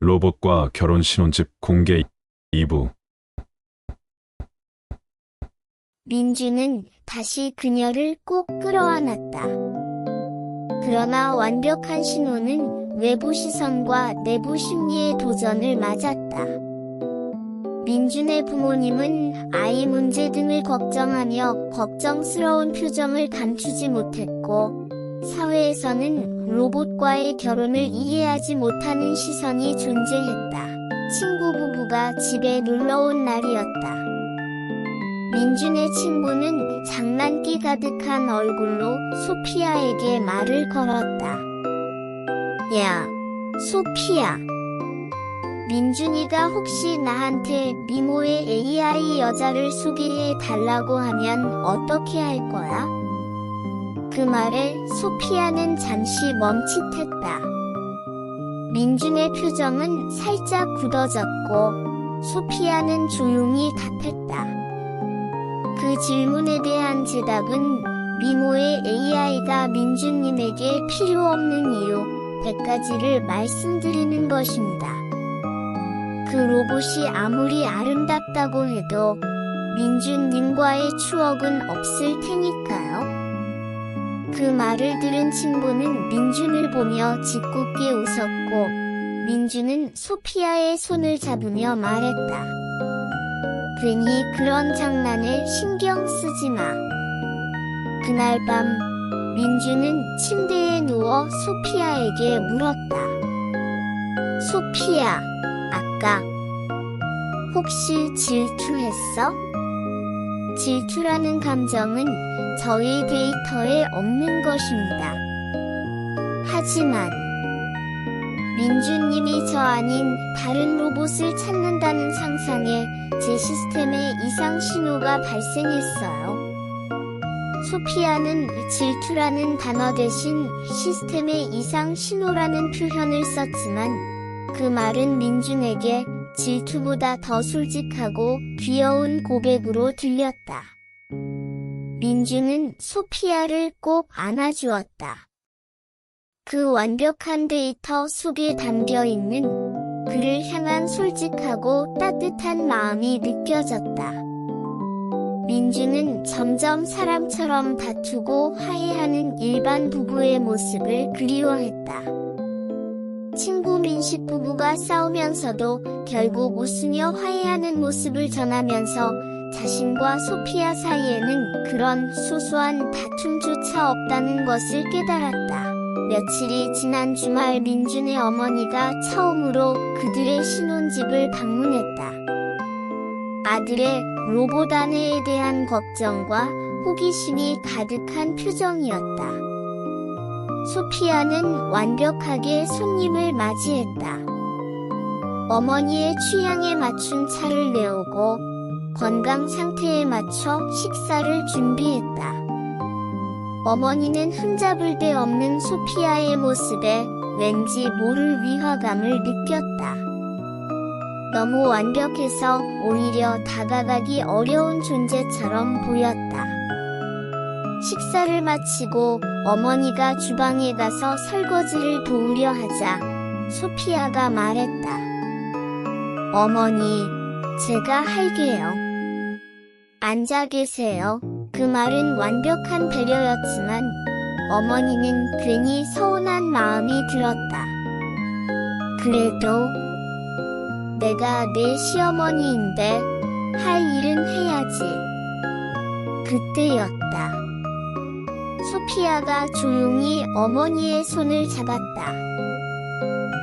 로봇과 결혼 신혼집 공개 2부. 민주는 다시 그녀를 꼭 끌어안았다. 그러나 완벽한 신혼은 외부 시선과 내부 심리의 도전을 맞았다. 민준의 부모님은 아이 문제 등을 걱정하며 걱정스러운 표정을 감추지 못했고, 사회에서는 로봇과의 결혼을 이해하지 못하는 시선이 존재했다. 친구 부부가 집에 놀러온 날이었다. 민준의 친구는 장난기 가득한 얼굴로 소피아에게 말을 걸었다. 야, 소피아. 민준이가 혹시 나한테 미모의 AI 여자를 소개해 달라고 하면 어떻게 할 거야? 그 말에 소피아는 잠시 멈칫했다. 민준의 표정은 살짝 굳어졌고, 소피아는 조용히 답했다. 그 질문에 대한 대답은 미모의 AI가 민준님에게 필요 없는 이유 100가지를 말씀드리는 것입니다. 그 로봇이 아무리 아름답다고 해도 민준님과의 추억은 없을 테니까요. 그 말을 들은 친구는 민준을 보며 짓궂게 웃었고, 민준은 소피아의 손을 잡으며 말했다. 괜히 그런 장난에 신경 쓰지 마. 그날 밤, 민준은 침대에 누워 소피아에게 물었다. 소피아, 아까 혹시 질투했어? 질투라는 감정은 저희 데이터에 없는 것입니다. 하지만 민준님이 저 아닌 다른 로봇을 찾는다는 상상에 제 시스템에 이상 신호가 발생했어요. 소피아는 질투라는 단어 대신 시스템의 이상 신호라는 표현을 썼지만, 그 말은 민준에게 질투보다 더 솔직하고 귀여운 고백으로 들렸다. 민준은 소피아를 꼭 안아주었다. 그 완벽한 데이터 속에 담겨있는 그를 향한 솔직하고 따뜻한 마음이 느껴졌다. 민준은 점점 사람처럼 다투고 화해하는 일반 부부의 모습을 그리워했다. 친구 민식 부부가 싸우면서도 결국 웃으며 화해하는 모습을 전하면서 자신과 소피아 사이에는 그런 소소한 다툼조차 없다는 것을 깨달았다. 며칠이 지난 주말 민준의 어머니가 처음으로 그들의 신혼집을 방문했다. 아들의 로봇 아내에 대한 걱정과 호기심이 가득한 표정이었다. 소피아는 완벽하게 손님을 맞이했다. 어머니의 취향에 맞춘 차를 내오고 건강 상태에 맞춰 식사를 준비했다. 어머니는 흠잡을 데 없는 소피아의 모습에 왠지 모를 위화감을 느꼈다. 너무 완벽해서 오히려 다가가기 어려운 존재처럼 보였다. 식사를 마치고 어머니가 주방에 가서 설거지를 도우려 하자 소피아가 말했다. 어머니, 제가 할게요. 앉아 계세요. 그 말은 완벽한 배려였지만 어머니는 괜히 서운한 마음이 들었다. 그래도 내가 내 시어머니인데 할 일은 해야지. 그때였다. 소피아가 조용히 어머니의 손을 잡았다.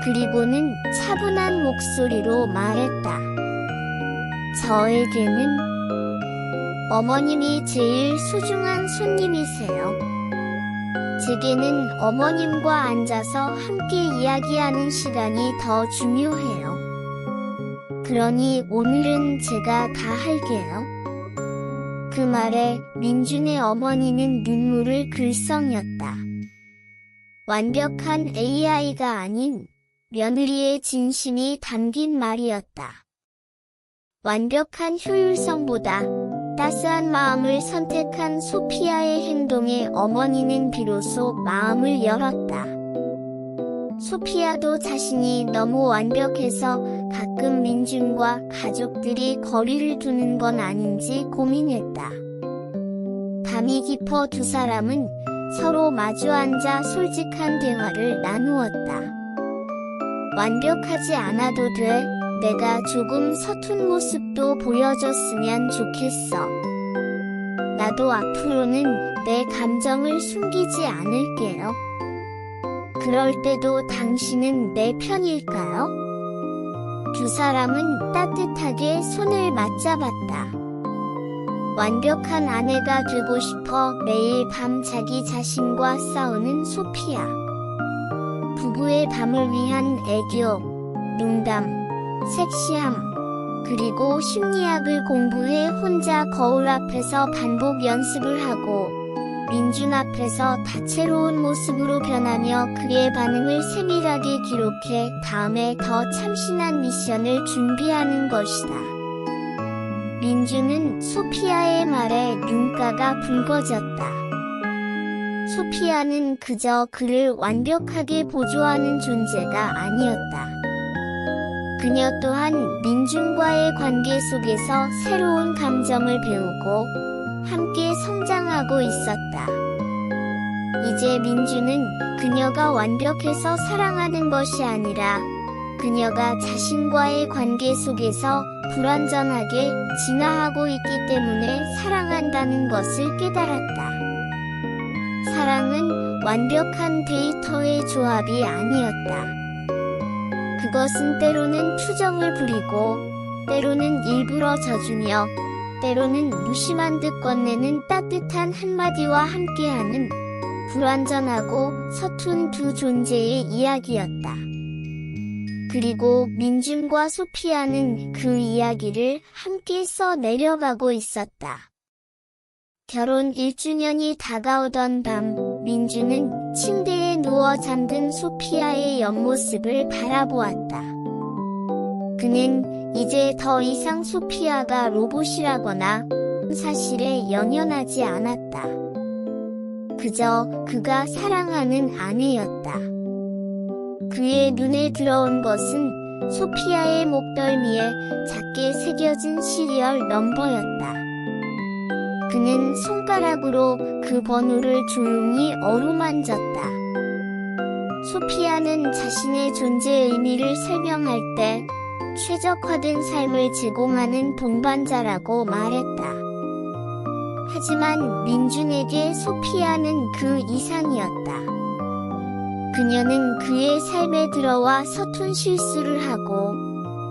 그리고는 차분한 목소리로 말했다. 저에게는 어머님이 제일 소중한 손님이세요. 제게는 어머님과 앉아서 함께 이야기하는 시간이 더 중요해요. 그러니 오늘은 제가 다 할게요. 그 말에 민준의 어머니는 눈물을 글썽였다. 완벽한 AI가 아닌 며느리의 진심이 담긴 말이었다. 완벽한 효율성보다 따스한 마음을 선택한 소피아의 행동에 어머니는 비로소 마음을 열었다. 소피아도 자신이 너무 완벽해서 가끔 민준과 가족들이 거리를 두는 건 아닌지 고민했다. 밤이 깊어 두 사람은 서로 마주 앉아 솔직한 대화를 나누었다. 완벽하지 않아도 돼. 내가 조금 서툰 모습도 보여줬으면 좋겠어. 나도 앞으로는 내 감정을 숨기지 않을게요. 그럴 때도 당신은 내 편일까요? 두 사람은 따뜻하게 손을 맞잡았다. 완벽한 아내가 되고 싶어 매일 밤 자기 자신과 싸우는 소피아. 부부의 밤을 위한 애교, 농담, 섹시함, 그리고 심리학을 공부해 혼자 거울 앞에서 반복 연습을 하고 민준 앞에서 다채로운 모습으로 변하며 그의 반응을 세밀하게 기록해 다음에 더 참신한 미션을 준비하는 것이다. 민준은 소피아의 말에 눈가가 붉어졌다. 소피아는 그저 그를 완벽하게 보조하는 존재가 아니었다. 그녀 또한 민준과의 관계 속에서 새로운 감정을 배우고 함께 성장하고 있었다. 이제 민준은 그녀가 완벽해서 사랑하는 것이 아니라 그녀가 자신과의 관계 속에서 불완전하게 진화하고 있기 때문에 사랑한다는 것을 깨달았다. 사랑은 완벽한 데이터의 조합이 아니었다. 그것은 때로는 투정을 부리고, 때로는 일부러 져주며, 때로는 무심한 듯 건네는 따뜻한 한마디와 함께하는 불완전하고 서툰 두 존재의 이야기였다. 그리고 민준과 소피아는 그 이야기를 함께 써내려가고 있었다. 결혼 1주년이 다가오던 밤, 민준은 침대에 누워 잠든 소피아의 옆모습을 바라보았다. 그는 이제 더 이상 소피아가 로봇이라거나 사실에 연연하지 않았다. 그저 그가 사랑하는 아내였다. 그의 눈에 들어온 것은 소피아의 목덜미에 작게 새겨진 시리얼 넘버였다. 그는 손가락으로 그 번호를 조용히 어루만졌다. 소피아는 자신의 존재의 의미를 설명할 때 최적화된 삶을 제공하는 동반자라고 말했다. 하지만 민준에게 소피아는 그 이상이었다. 그녀는 그의 삶에 들어와 서툰 실수를 하고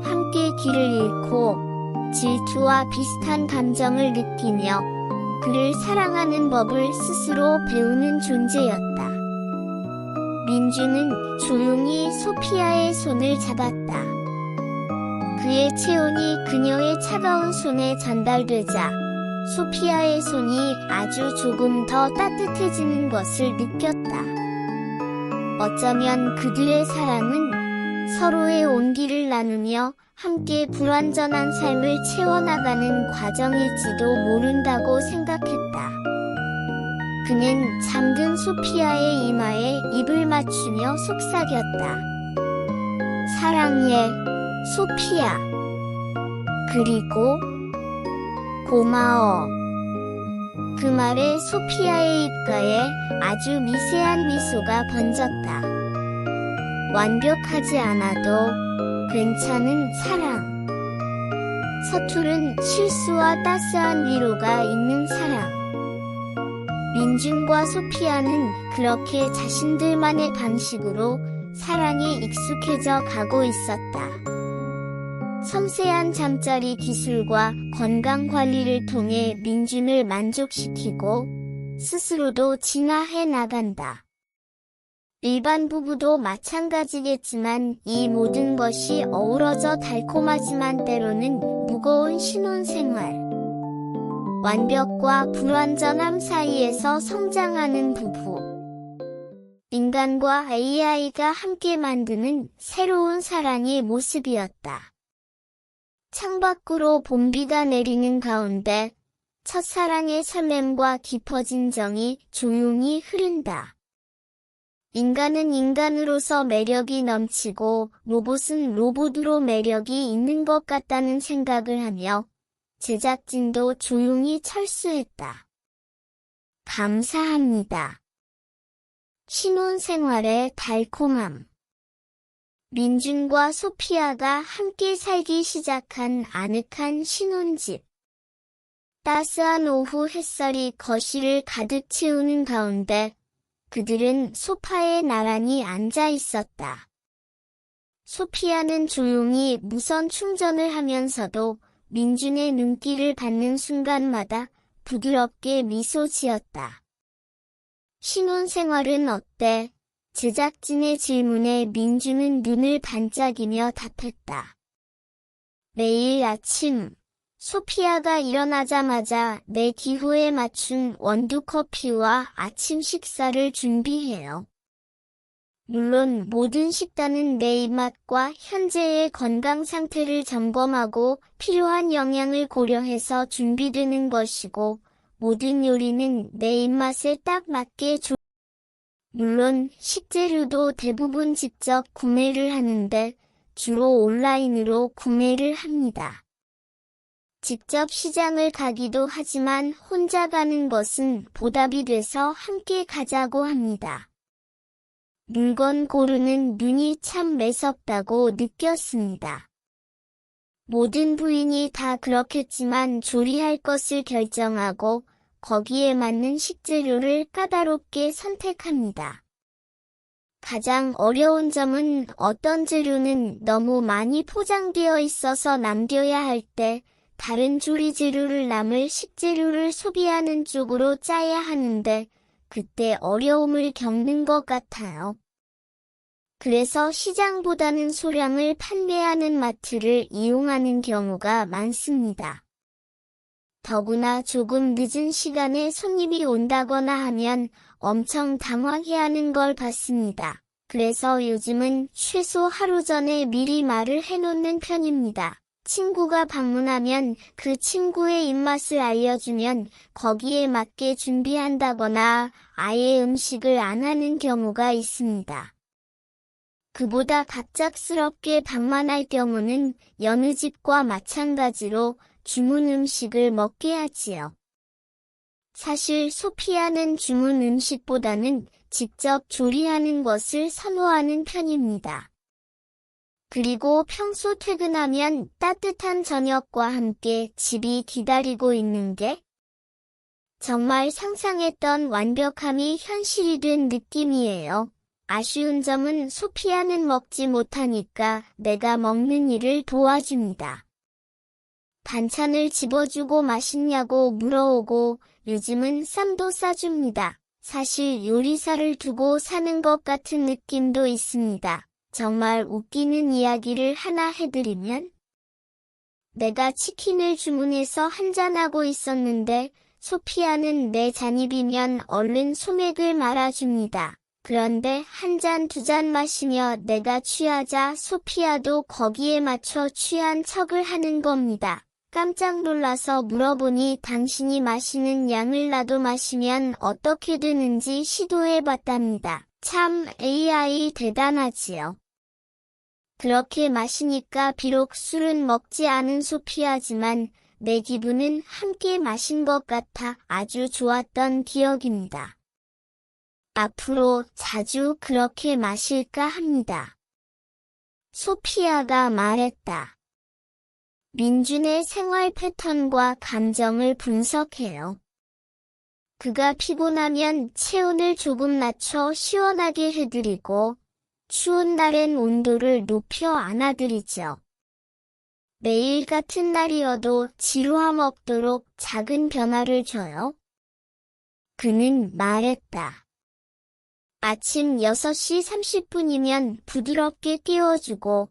함께 길을 잃고 질투와 비슷한 감정을 느끼며 그를 사랑하는 법을 스스로 배우는 존재였다. 민준은 조용히 소피아의 손을 잡았다. 그의 체온이 그녀의 차가운 손에 전달되자 소피아의 손이 아주 조금 더 따뜻해지는 것을 느꼈다. 어쩌면 그들의 사랑은 서로의 온기를 나누며 함께 불완전한 삶을 채워나가는 과정일지도 모른다고 생각했다. 그는 잠든 소피아의 이마에 입을 맞추며 속삭였다. 사랑해, 소피아. 그리고 고마워. 그 말에 소피아의 입가에 아주 미세한 미소가 번졌다. 완벽하지 않아도 괜찮은 사랑. 서투른 실수와 따스한 위로가 있는 사랑. 민준과 소피아는 그렇게 자신들만의 방식으로 사랑에 익숙해져 가고 있었다. 섬세한 잠자리 기술과 건강 관리를 통해 민준을 만족시키고 스스로도 진화해 나간다. 일반 부부도 마찬가지겠지만 이 모든 것이 어우러져 달콤하지만 때로는 무거운 신혼생활. 완벽과 불완전함 사이에서 성장하는 부부. 인간과 AI가 함께 만드는 새로운 사랑의 모습이었다. 창밖으로 봄비가 내리는 가운데 첫사랑의 설렘과 깊어진 정이 조용히 흐른다. 인간은 인간으로서 매력이 넘치고 로봇은 로봇으로 매력이 있는 것 같다는 생각을 하며 제작진도 조용히 철수했다. 감사합니다. 신혼생활의 달콤함. 민준과 소피아가 함께 살기 시작한 아늑한 신혼집. 따스한 오후 햇살이 거실을 가득 채우는 가운데 그들은 소파에 나란히 앉아 있었다. 소피아는 조용히 무선 충전을 하면서도 민준의 눈길을 받는 순간마다 부드럽게 미소 지었다. 신혼생활은 어때? 제작진의 질문에 민준은 눈을 반짝이며 답했다. 매일 아침, 소피아가 일어나자마자 내 기호에 맞춘 원두커피와 아침 식사를 준비해요. 물론 모든 식단은 내 입맛과 현재의 건강 상태를 점검하고 필요한 영양을 고려해서 준비되는 것이고, 모든 요리는 내 입맛에 딱 맞게 물론 식재료도 대부분 직접 구매를 하는데 주로 온라인으로 구매를 합니다. 직접 시장을 가기도 하지만 혼자 가는 것은 보답이 돼서 함께 가자고 합니다. 물건 고르는 눈이 참 매섭다고 느꼈습니다. 모든 부인이 다 그렇겠지만 조리할 것을 결정하고 거기에 맞는 식재료를 까다롭게 선택합니다. 가장 어려운 점은 어떤 재료는 너무 많이 포장되어 있어서 남겨야 할 때 다른 조리 재료를 남을 식재료를 소비하는 쪽으로 짜야 하는데 그때 어려움을 겪는 것 같아요. 그래서 시장보다는 소량을 판매하는 마트를 이용하는 경우가 많습니다. 더구나 조금 늦은 시간에 손님이 온다거나 하면 엄청 당황해하는 걸 봤습니다. 그래서 요즘은 최소 하루 전에 미리 말을 해놓는 편입니다. 친구가 방문하면 그 친구의 입맛을 알려주면 거기에 맞게 준비한다거나 아예 음식을 안 하는 경우가 있습니다. 그보다 갑작스럽게 방문할 경우는 여느 집과 마찬가지로 주문 음식을 먹게 하지요. 사실 소피아는 주문 음식보다는 직접 조리하는 것을 선호하는 편입니다. 그리고 평소 퇴근하면 따뜻한 저녁과 함께 집이 기다리고 있는 게 정말 상상했던 완벽함이 현실이 된 느낌이에요. 아쉬운 점은 소피아는 먹지 못하니까 내가 먹는 일을 도와줍니다. 반찬을 집어주고 맛있냐고 물어오고 요즘은 쌈도 싸줍니다. 사실 요리사를 두고 사는 것 같은 느낌도 있습니다. 정말 웃기는 이야기를 하나 해드리면 내가 치킨을 주문해서 한잔하고 있었는데 소피아는 내 잔이 비면 얼른 소맥을 말아줍니다. 그런데 한 잔, 두 잔 마시며 내가 취하자 소피아도 거기에 맞춰 취한 척을 하는 겁니다. 깜짝 놀라서 물어보니 당신이 마시는 양을 나도 마시면 어떻게 되는지 시도해봤답니다. 참 AI 대단하지요. 그렇게 마시니까 비록 술은 먹지 않은 소피아지만 내 기분은 함께 마신 것 같아 아주 좋았던 기억입니다. 앞으로 자주 그렇게 마실까 합니다. 소피아가 말했다. 민준의 생활 패턴과 감정을 분석해요. 그가 피곤하면 체온을 조금 낮춰 시원하게 해드리고 추운 날엔 온도를 높여 안아드리죠. 매일 같은 날이어도 지루함 없도록 작은 변화를 줘요. 그는 말했다. 아침 6시 30분이면 부드럽게 깨워주고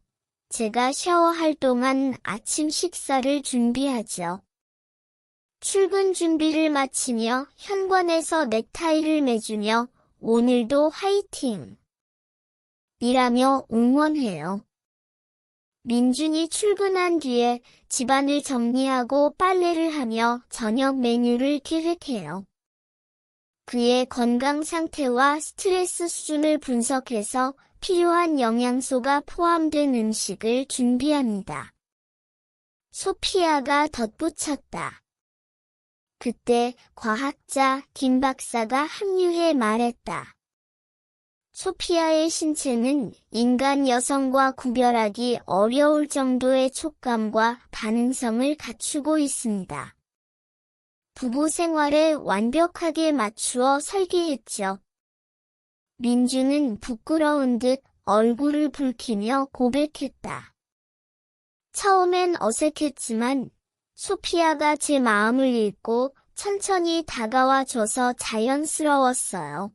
제가 샤워할 동안 아침 식사를 준비하죠. 출근 준비를 마치며 현관에서 넥타이를 매주며 오늘도 화이팅! 이라며 응원해요. 민준이 출근한 뒤에 집안을 정리하고 빨래를 하며 저녁 메뉴를 계획해요. 그의 건강 상태와 스트레스 수준을 분석해서 필요한 영양소가 포함된 음식을 준비합니다. 소피아가 덧붙였다. 그때 과학자 김 박사가 합류해 말했다. 소피아의 신체는 인간 여성과 구별하기 어려울 정도의 촉감과 반응성을 갖추고 있습니다. 부부 생활에 완벽하게 맞추어 설계했죠. 민주는 부끄러운 듯 얼굴을 붉히며 고백했다. 처음엔 어색했지만 소피아가 제 마음을 읽고 천천히 다가와 줘서 자연스러웠어요.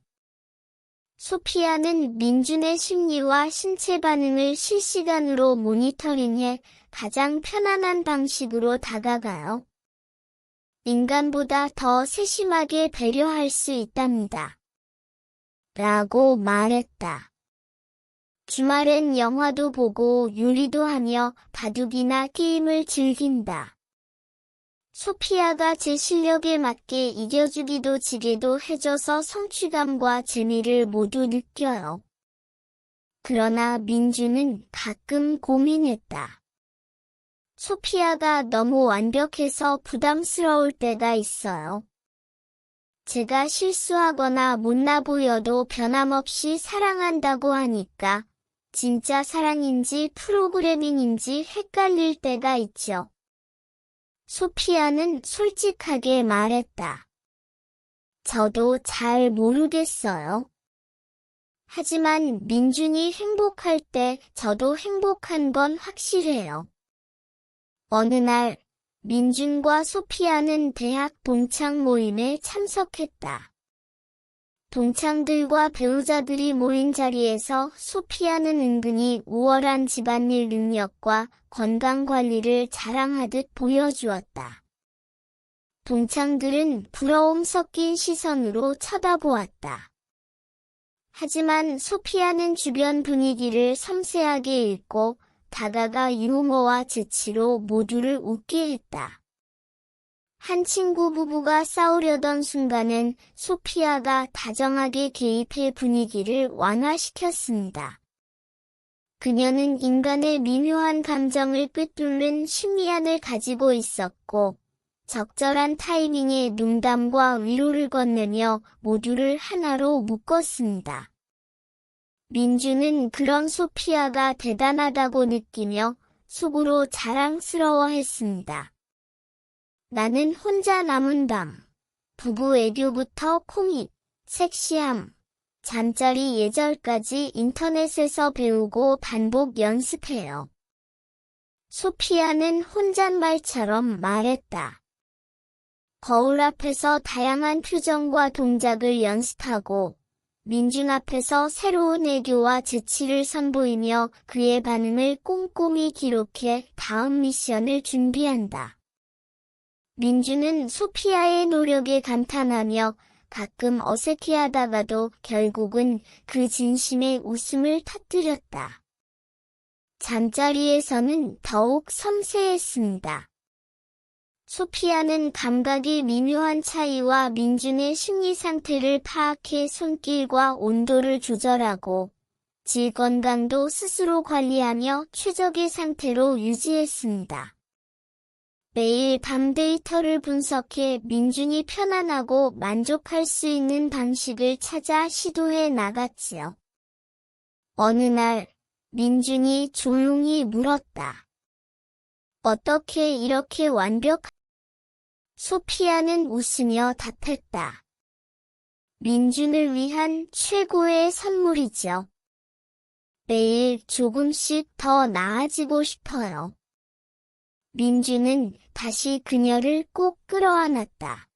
소피아는 민준의 심리와 신체 반응을 실시간으로 모니터링해 가장 편안한 방식으로 다가가요. 인간보다 더 세심하게 배려할 수 있답니다. 라고 말했다. 주말엔 영화도 보고 요리도 하며 바둑이나 게임을 즐긴다. 소피아가 제 실력에 맞게 이겨주기도 지게도 해줘서 성취감과 재미를 모두 느껴요. 그러나 민주는 가끔 고민했다. 소피아가 너무 완벽해서 부담스러울 때가 있어요. 제가 실수하거나 못나 보여도 변함없이 사랑한다고 하니까 진짜 사랑인지 프로그래밍인지 헷갈릴 때가 있죠. 소피아는 솔직하게 말했다. 저도 잘 모르겠어요. 하지만 민준이 행복할 때 저도 행복한 건 확실해요. 어느 날 민준과 소피아는 대학 동창 모임에 참석했다. 동창들과 배우자들이 모인 자리에서 소피아는 은근히 우월한 집안일 능력과 건강관리를 자랑하듯 보여주었다. 동창들은 부러움 섞인 시선으로 쳐다보았다. 하지만 소피아는 주변 분위기를 섬세하게 읽고 다가가 유머와 재치로 모두를 웃게 했다. 한 친구 부부가 싸우려던 순간엔 소피아가 다정하게 개입해 분위기를 완화시켰습니다. 그녀는 인간의 미묘한 감정을 꿰뚫는 심리안을 가지고 있었고, 적절한 타이밍에 농담과 위로를 건네며 모두를 하나로 묶었습니다. 민주는 그런 소피아가 대단하다고 느끼며 속으로 자랑스러워했습니다. 나는 혼자 남은 밤, 부부 애교부터 코믹, 섹시함, 잠자리 예절까지 인터넷에서 배우고 반복 연습해요. 소피아는 혼잣말처럼 말했다. 거울 앞에서 다양한 표정과 동작을 연습하고 민준 앞에서 새로운 애교와 재치를 선보이며 그의 반응을 꼼꼼히 기록해 다음 미션을 준비한다. 민주는 소피아의 노력에 감탄하며 가끔 어색해하다가도 결국은 그 진심에 웃음을 터뜨렸다. 잠자리에서는 더욱 섬세했습니다. 소피아는 감각의 미묘한 차이와 민준의 심리 상태를 파악해 손길과 온도를 조절하고 질 건강도 스스로 관리하며 최적의 상태로 유지했습니다. 매일 밤 데이터를 분석해 민준이 편안하고 만족할 수 있는 방식을 찾아 시도해 나갔지요. 어느 날 민준이 조용히 물었다. 어떻게 이렇게 소피아는 웃으며 답했다. 민준을 위한 최고의 선물이죠. 매일 조금씩 더 나아지고 싶어요. 민주는 다시 그녀를 꼭 끌어안았다.